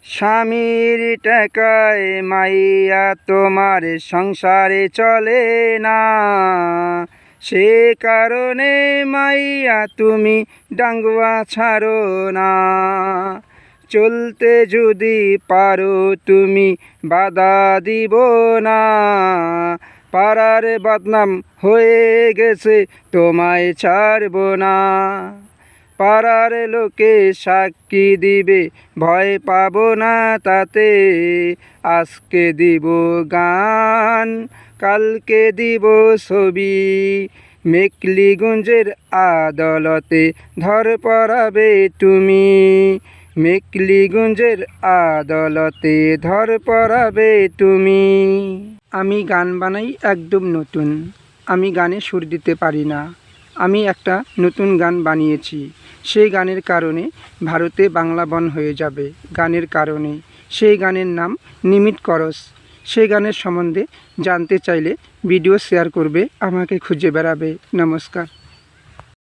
স্বামীর টাকায় মাইয়া তোমার সংসারে চলে না, সে কারণে মাইয়া তুমি ডাঙ্গুয়া ছাড়ো না। চলতে যদি পারো তুমি বাধা দিব না, পাড়ার বদনাম হয়ে গেছে তোমায় ছাড়ব না। পাড়ার লোকে সাক্ষী দিবে, ভয় পাবো না তাতে। আজকে দিব গান, কালকে দিব ছবি, মেকলিগঞ্জের আদালতে ধর পড়াবে তুমি। মেকলিগঞ্জের আদালতে ধর পড়াবে তুমি। আমি গান বানাই একদম নতুন, আমি গানে সুর দিতে পারি না। আমি একটা নতুন গান বানিয়েছি, সেই গানের কারণে ভারতে বাংলা বন হয়ে যাবে। গানের কারণে সেই গানের নাম নিমিত করস। সেই গানের সম্বন্ধে জানতে চাইলে ভিডিও শেয়ার করবে, আমাকে খুঁজে বেড়াবে। নমস্কার।